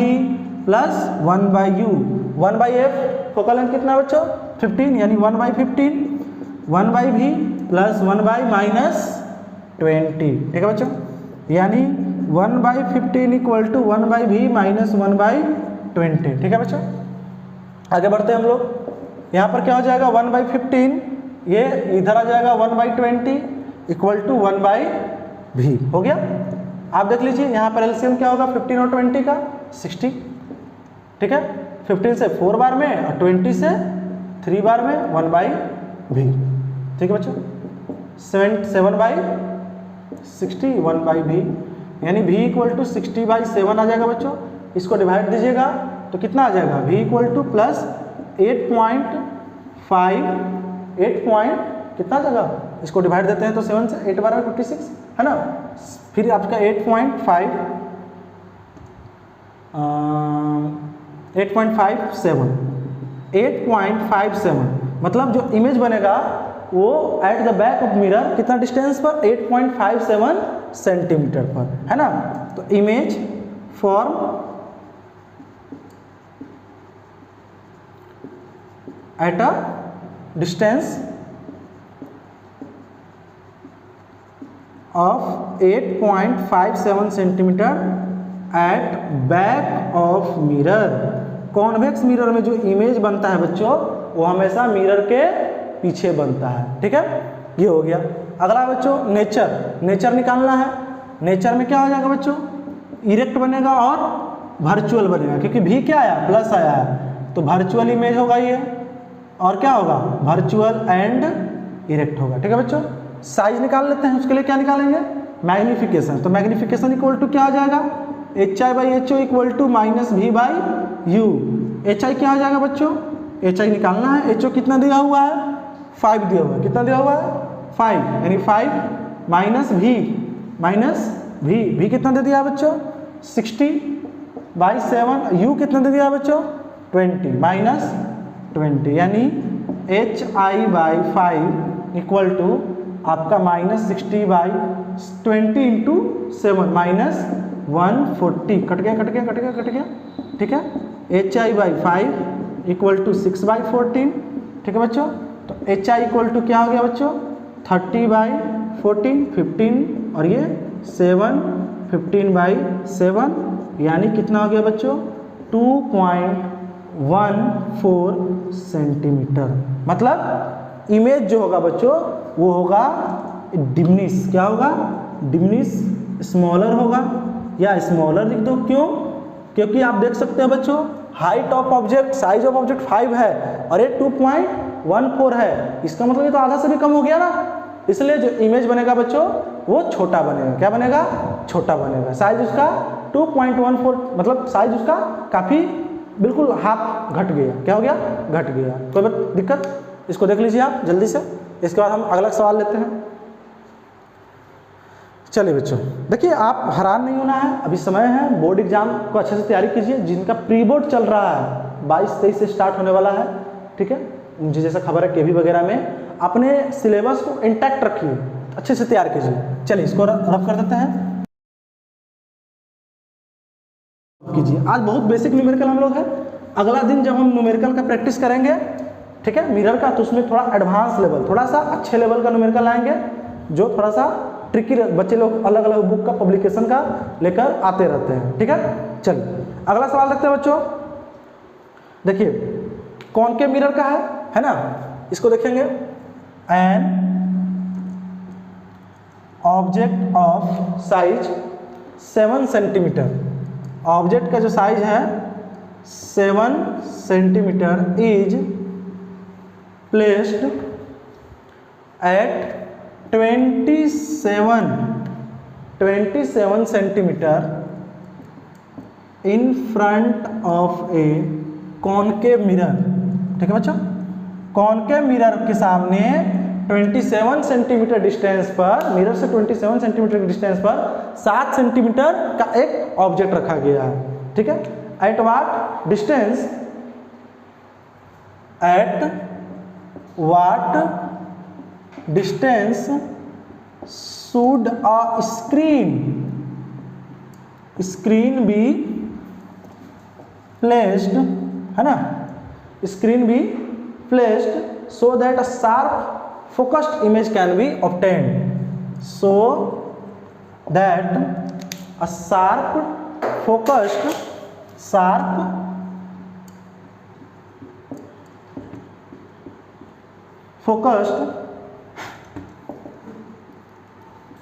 + 1/U। 1/F focal length कितना बच्चों, 15 यानी 1/15, 1/V + 1/-20, ठीक है बच्चों, यानी 1/15 = 1/V - 1/20, ठीक है बच्चों। आगे बढ़ते हैं हम लोग, यहाँ पर क्या हो जाएगा 1/15, ये इधर आ जाएगा 1/20 = 1/V, हो गया। आप देख लीजिए यहाँ पर एलसीएम क्या होगा 15 और 20 का 60, ठीक है। 15 से 4 बार में और 20 से 3 बार में 1 बाई भी, ठीक है बच्चों। 7/60 1 बाई भी, यानी v इक्वल टू 60/7 आ जाएगा बच्चों। इसको डिवाइड दीजिएगा तो कितना आ जाएगा, v इक्वल टू प्लस 8.5 कितना आ जाएगा, इसको डिवाइड देते हैं तो 7 से 8 बार में 56 है ना। फिर आपका 8.57 मतलब जो इमेज बनेगा वो at the back of mirror कितना डिस्टेंस पर, 8.57 सेंटीमीटर पर, है ना। तो image form at a distance of 8.57 centimetre at back of mirror. Convex mirror में जो इमेज बनता है बच्चों वो हमेशा मिरर के पीछे बनता है, ठीक है। ये हो गया। अगला बच्चों नेचर निकालना है। नेचर में क्या हो जाएगा बच्चों, इरेक्ट बनेगा और वर्चुअल बनेगा, क्योंकि भी क्या आया, प्लस आया है, तो वर्चुअल इमेज होगा ये, और क्या होगा, वर्चुअल एंड इरेक्ट होगा, ठीक है बच्चों। साइज निकाल लेते हैं, उसके लिए क्या निकालेंगे, मैग्निफिकेशन। तो मैग्निफिकेशन इक्वल टू क्या आ जाएगा, HI/HO equal to -V/U। HI क्या आ जाएगा बच्चों, HI निकालना है। HO कितना दिया हुआ है, 5 दिया हुआ है। कितना दिया हुआ है, 5, यानी 5 -V कितना दे दिया बच्चों, 60/7। U कितना दे दिया बच्चों, 20 -20, यानी HI/5 इक्वल टू आपका -60/20 इंटू 7 -140। कट गया, ठीक है। HI/5 इक्वल टू 6/14, ठीक है बच्चों। तो HI इक्वल टू क्या हो गया बच्चों, 30/14, 15, और ये 7, 15/7, यानी कितना हो गया बच्चों, 2.14 सेंटीमीटर। मतलब इमेज जो होगा बच्चों वो होगा डिमिनिश, क्या होगा, डिमिनिश, स्मॉलर होगा, या स्मॉलर लिख दो। क्यों, क्योंकि आप देख सकते हैं बच्चों height of object, size of object 5 है और ये 2.14 है, इसका मतलब ये तो आधा से भी कम हो गया ना। इसलिए जो इमेज बनेगा बच्चों वो छोटा बनेगा। क्या बनेगा, छोटा बनेगा। साइज उसका 2.14, मतलब साइज उसका काफ़ी बिल्कुल हाफ घट गया। क्या हो गया, घट गया। कोई दिक्कत, इसको देख लीजिए आप जल्दी से। इसके बाद हम अगला सवाल लेते हैं। चलिए बच्चों देखिए, आप हैरान नहीं होना है, अभी समय है, बोर्ड एग्जाम को अच्छे से तैयारी कीजिए। जिनका प्री बोर्ड चल रहा है 22-23 से स्टार्ट होने वाला है, ठीक है। मुझे जैसा खबर है केवी वगैरह में, अपने सिलेबस को इंटैक्ट रखिए, अच्छे से तैयार कीजिए। चलिए इसको रफ कर देते हैं, कीजिए। आज बहुत बेसिक न्यूमेरिकल हम लोग है। अगला दिन जब हम न्यूमेरिकल का प्रैक्टिस करेंगे, ठीक है, मिरर का, तो उसमें थोड़ा एडवांस लेवल, थोड़ा सा अच्छे लेवल का न्यूमेरिकल लाएंगे, जो थोड़ा सा ट्रिकी, बच्चे लोग अलग अलग बुक का पब्लिकेशन का लेकर आते रहते हैं, ठीक है। चलिए अगला सवाल रखते हैं बच्चों। देखिए कॉनकेव मिरर का है ना, इसको देखेंगे। An object of size 7 centimetre, object का जो साइज है 7 centimetre is placed at 27 centimetre in front of A concave mirror, ठीक है बच्चों। कॉनकेव मिरर के सामने 27 सेंटीमीटर डिस्टेंस पर, मिरर से 27 सेंटीमीटर के डिस्टेंस पर 7 सेंटीमीटर का एक ऑब्जेक्ट रखा गया है, ठीक है। At what distance, at what distance should a screen be placed, है ना, screen be placed so that a sharp focused image can be obtained, so that a sharp focused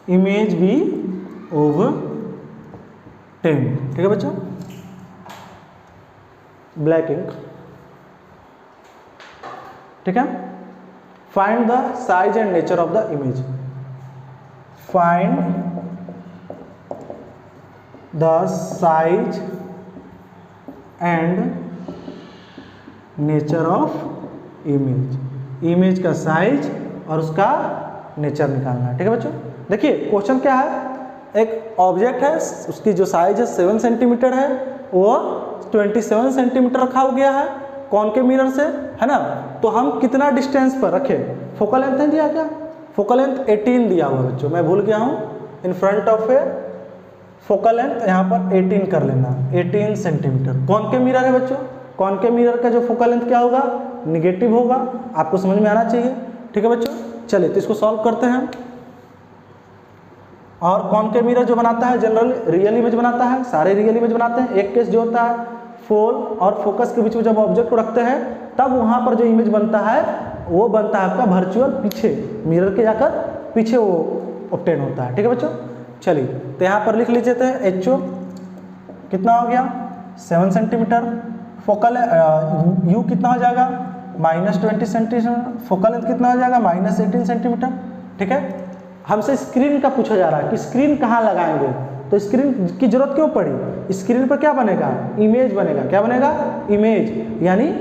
image be obtained, ठीक है बच्चों। Black ink ठीक है। Find the size and nature of the image, find the size and nature of image, image का size और उसका nature निकालना है। ठीक है बच्चों, देखिए क्वेश्चन क्या है, एक ऑब्जेक्ट है, उसकी जो साइज है 7 सेंटीमीटर है, वो 27 सेंटीमीटर रखा हो गया है कॉनकेव मिरर से, है ना। तो हम कितना डिस्टेंस पर रखें, फोकल लेंथ नहीं दिया क्या, फोकल लेंथ 18 दिया हुआ बच्चों, मैं भूल गया हूँ, इन front of A focal length यहाँ पर 18 कर लेना, 18 सेंटीमीटर। कॉनकेव मिरर है बच्चों, कॉनकेव मिरर का जो फोकल लेंथ क्या होगा, निगेटिव होगा, आपको समझ में आना चाहिए। ठीक है बच्चों, चलिए तो इसको सॉल्व करते हैं। और कॉनकेव मिरर जो बनाता है जनरल रियल इमेज बनाता है, सारे रियल इमेज बनाते हैं। एक केस जो होता है फोल और फोकस के बीच में जब ऑब्जेक्ट को रखते हैं तब वहाँ पर जो इमेज बनता है वो बनता है आपका वर्चुअल पीछे, मिरर के जाकर पीछे वो ऑब्टेन होता है। ठीक है बच्चों, चलिए तो यहाँ पर लिख लीजिए थे HO कितना हो गया 7 सेंटीमीटर, फोकल U कितना हो जाएगा -20 सेंटीमीटर, फोकल लेंथ कितना हो जाएगा -18 सेंटीमीटर। ठीक है, हमसे स्क्रीन का पूछा जा रहा है कि स्क्रीन कहाँ लगाएंगे, तो स्क्रीन की जरूरत क्यों पड़ी, स्क्रीन पर क्या बनेगा, इमेज बनेगा। क्या बनेगा, इमेज, यानी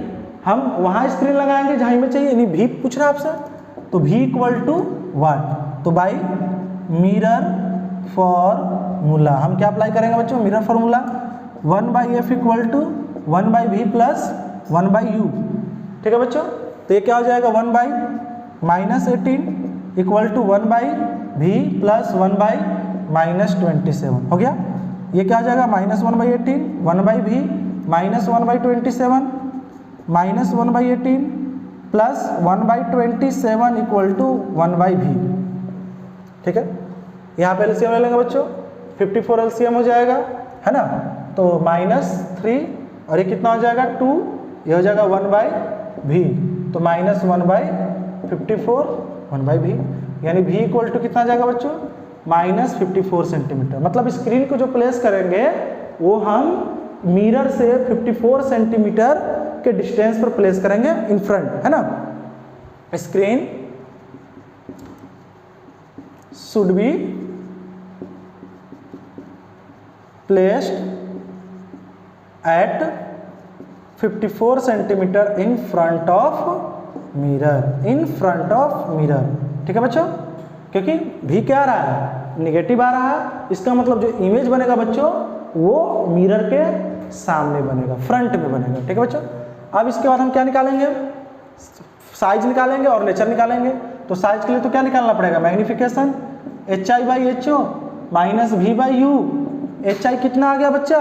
हम वहाँ स्क्रीन लगाएंगे जहाँ इमेज चाहिए, यानी V पूछ रहा है आपसे, तो V = 1, तो बाई मिरर फॉर्मूला हम क्या अप्लाई करेंगे बच्चों, mirror formula 1/f = 1/v + 1/u। ठीक है बच्चों, तो ये क्या हो जाएगा 1/-18 = 1/v + 1/-27 हो गया। ये क्या हो जाएगा -1/18 1/v -1/27 -1/18 + 1/27 = 1/v। ठीक है, यहाँ पे एलसीएम ले लेंगे बच्चों, 54 एलसीएम हो जाएगा, है ना। तो -3 और ये कितना हो जाएगा 2, ये हो जाएगा 1/v, तो -1/54 1/v, यानी v = कितना आ जाएगा बच्चों -54 सेंटीमीटर। मतलब स्क्रीन को जो प्लेस करेंगे वो हम मिरर से 54 सेंटीमीटर के डिस्टेंस पर प्लेस करेंगे इन फ्रंट, है ना। Screen should be placed at 54 centimetre in front of mirror, in front of mirror। ठीक है बच्चों, क्योंकि भी क्या आ रहा है, निगेटिव आ रहा है, इसका मतलब जो इमेज बनेगा बच्चों वो मिरर के सामने बनेगा, फ्रंट में बनेगा। ठीक है बच्चों, अब इसके बाद हम क्या निकालेंगे, साइज निकालेंगे और नेचर निकालेंगे। तो साइज के लिए तो क्या निकालना पड़ेगा, मैग्निफिकेशन HI/HO -V/U। HI कितना आ गया बच्चा,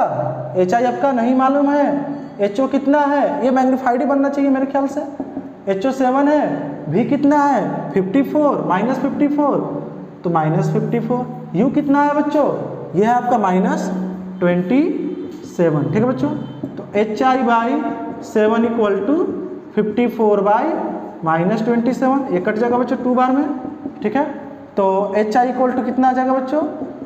HI आपका नहीं मालूम है, HO कितना है, ये मैग्नीफाइड ही बनना चाहिए मेरे ख्याल से। HO 7 है, V कितना है 54 -54, तो -54। U कितना है बच्चों, ये है आपका -27। ठीक है बच्चों, तो HI/7 = 54/-27, ये कट जाएगा बच्चों 2 बार में। ठीक है, तो HI = कितना आ जाएगा बच्चों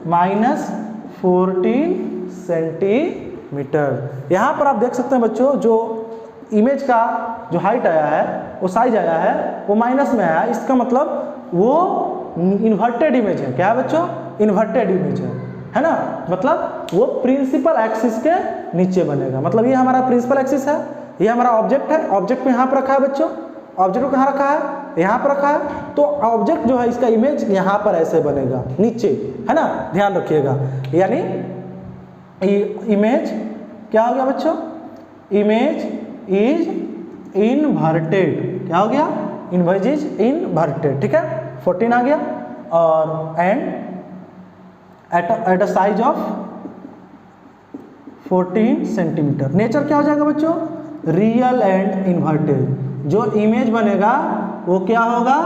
-14 सेंटीमीटर। यहाँ पर आप देख सकते हैं बच्चों जो इमेज का जो हाइट आया है, वो साइज आया है, वो माइनस में आया है, इसका मतलब वो इन्वर्टेड इमेज है। क्या है बच्चों, इन्वर्टेड इमेज है ना, मतलब वो प्रिंसिपल एक्सिस के नीचे बनेगा। मतलब ये हमारा प्रिंसिपल एक्सिस है, ये हमारा ऑब्जेक्ट है, ऑब्जेक्ट को यहाँ पर रखा है बच्चों, ऑब्जेक्ट को कहाँ रखा है, यहाँ पर रखा है, तो ऑब्जेक्ट जो है इसका इमेज यहाँ पर ऐसे बनेगा नीचे, है ना, ध्यान रखिएगा। यानी इमेज क्या हो गया बच्चों, इमेज इज इनवर्टेड। क्या हो गया, इमेज इज इनवर्टेड। ठीक है, 14 आ गया, और and at a size of 14 centimetre. Nature क्या हो जाएगा बच्चों, रियल एंड इन्वर्टेड। जो इमेज बनेगा वो क्या होगा,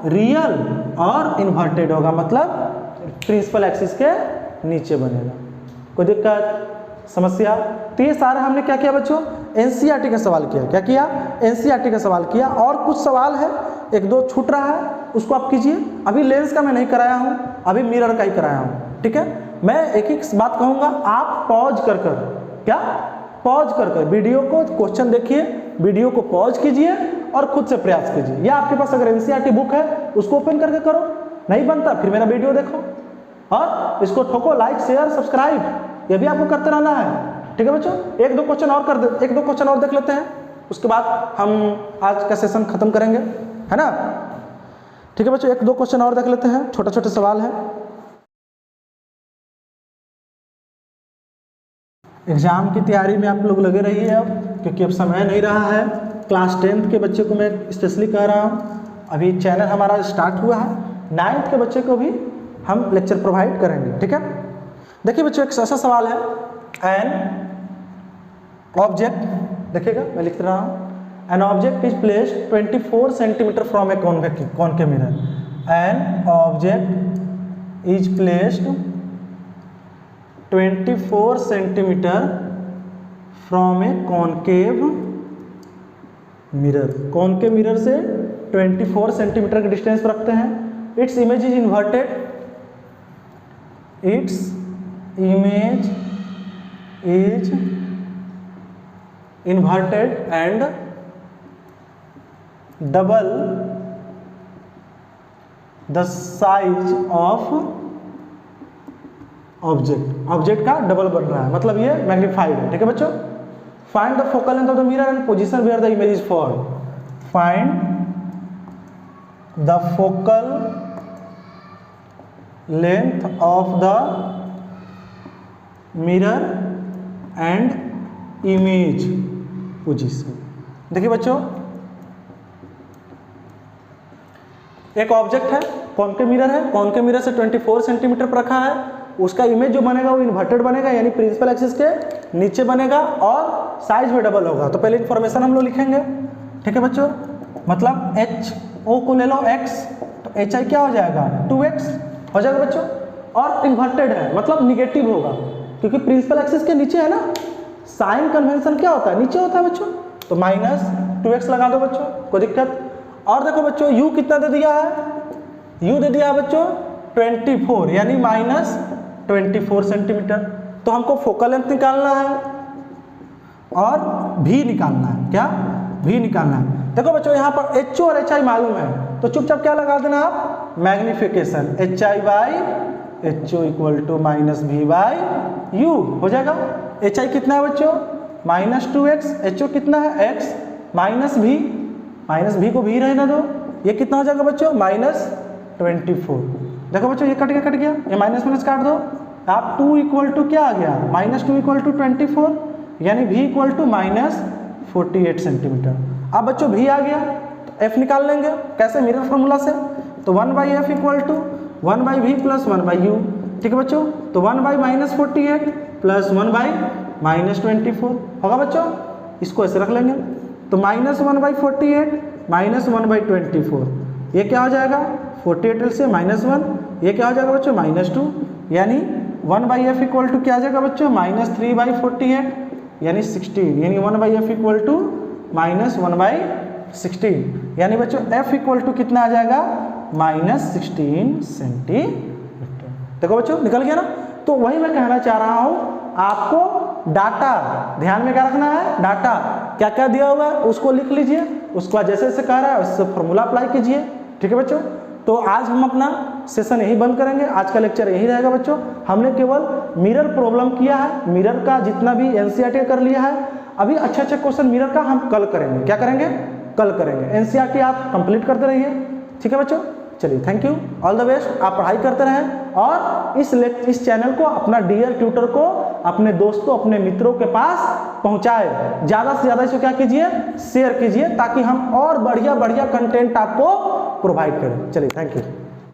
रियल और इन्वर्टेड होगा, मतलब प्रिंसिपल एक्सिस के नीचे बनेगा। कोई दिक्कत, समस्या? तो ये सारा हमने क्या किया बच्चों, एनसीईआरटी का सवाल किया। क्या किया, एनसीईआरटी का सवाल किया, और कुछ सवाल है, एक दो छूट रहा है, उसको आप कीजिए। अभी लेंस का मैं नहीं कराया हूँ, अभी मिरर का ही कराया हूँ। ठीक है, मैं एक एक बात कहूँगा, आप पॉज कर क्या पॉज कर वीडियो को, क्वेश्चन देखिए, वीडियो को पॉज कीजिए और खुद से प्रयास कीजिए, या आपके पास अगर एनसीईआरटी बुक है उसको ओपन करके करो, नहीं बनता फिर मेरा वीडियो देखो और इसको ठोको लाइक शेयर सब्सक्राइब, ये भी आपको करते रहना है। ठीक है बच्चों, एक दो क्वेश्चन और देख लेते हैं, उसके बाद हम आज का सेशन खत्म करेंगे, है ना। ठीक है बच्चों, एक दो क्वेश्चन और देख लेते हैं, छोटे छोटे सवाल है। एग्जाम की तैयारी में आप लोग लगे रहिए अब, क्योंकि अब समय नहीं रहा है। क्लास 10th के बच्चे को मैं स्पेशली कह रहा हूँ, अभी चैनल हमारा स्टार्ट हुआ है, 9th के बच्चे को भी हम लेक्चर प्रोवाइड करेंगे। ठीक है, देखिए बच्चों एक ऐसा सवाल है, एन ऑब्जेक्ट, देखिएगा मैं लिख रहा हूँ, an object is placed 24 centimetre from A concave mirror, an object is placed 24 centimetre from A concave mirror, concave mirror से 24 सेंटीमीटर के डिस्टेंस पर रखते हैं। Its image is inverted, its image is inverted and double the size of object का double बन रहा है, मतलब ये मैग्नीफाइड है। ठीक है बच्चों, find the focal length of the mirror and position where the image is formed, find the focal length of the mirror and image position. देखिए बच्चों, एक ऑब्जेक्ट है, कॉनकेव मिरर है, कॉनकेव मिरर से 24 सेंटीमीटर पर रखा है, उसका इमेज जो बनेगा वो इन्वर्टेड बनेगा, यानी प्रिंसिपल एक्सिस के नीचे बनेगा और साइज में डबल होगा। तो पहले इन्फॉर्मेशन हम लोग लिखेंगे। ठीक है बच्चों, मतलब एच ओ को ले लो x, तो एच आई क्या हो जाएगा 2x हो जाएगा बच्चों, और इन्वर्टेड है मतलब निगेटिव होगा, क्योंकि प्रिंसिपल एक्सिस के नीचे है ना, साइन कन्वेंशन क्या होता है नीचे होता है बच्चों, तो -2x लगा दो बच्चों, कोई दिक्कत। और देखो बच्चों u कितना दे दिया है, u दे दिया है बच्चों 24, यानी -24 सेंटीमीटर। तो हमको फोकल लेंथ निकालना है और v निकालना है, क्या v निकालना है। देखो बच्चों यहाँ पर एच और एच आई मालूम है, तो चुपचाप क्या लगा देना आप, magnification, H I by H O equal to -v/u हो जाएगा। एच आई कितना है बच्चों -2x, एच ओ कितना है x, -v को v रहने दो, ये कितना हो जाएगा बच्चों -24। देखो बच्चों ये कट गया, ये माइनस माइनस काट दो, आप 2 इक्वल टू क्या आ गया -2 इक्वल टू 24, यानी v इक्वल टू -48 सेंटीमीटर। अब बच्चों v आ गया तो f निकाल लेंगे, कैसे, मिरर फार्मूला से, तो 1/f equal to 1/v plus 1/u। ठीक है बच्चों, तो 1/-48 प्लस 1/-24 होगा बच्चों, इसको ऐसे रख लेंगे, तो -1/48 -1/24, ये क्या हो जाएगा 48 से -1, ये क्या हो जाएगा बच्चों -2, यानी 1/f इक्वल टू क्या आ जाएगा बच्चों -3/48, यानी 16, यानी 1/f इक्वल टू -1/16, यानी बच्चों f इक्वल टू कितना आ जाएगा -16 सेंटीमीटर। देखो बच्चों निकल गया ना। तो वही मैं कहना चाह रहा हूँ, आपको डाटा ध्यान में क्या रखना है, डाटा क्या क्या दिया हुआ है उसको लिख लीजिए, उसके बाद जैसे जैसे कह रहा है उससे फॉर्मूला अप्लाई कीजिए। ठीक है बच्चों, तो आज हम अपना सेशन यही बंद करेंगे, आज का लेक्चर यही रहेगा बच्चों। हमने केवल मिरर प्रॉब्लम किया है, मिरर का जितना भी एनसीईआरटी कर लिया है, अभी अच्छे क्वेश्चन मिरर का हम कल करेंगे। क्या करेंगे, कल करेंगे। एनसीईआरटी आप कंप्लीट करते रहिए। ठीक है बच्चों, चलिए thank you, all the best. आप पढ़ाई करते रहें और इस चैनल को, अपना डियर ट्यूटर को अपने दोस्तों अपने मित्रों के पास पहुंचाए, ज़्यादा से ज़्यादा इसको क्या कीजिए, शेयर कीजिए, ताकि हम और बढ़िया कंटेंट आपको प्रोवाइड करें। चलिए थैंक यू।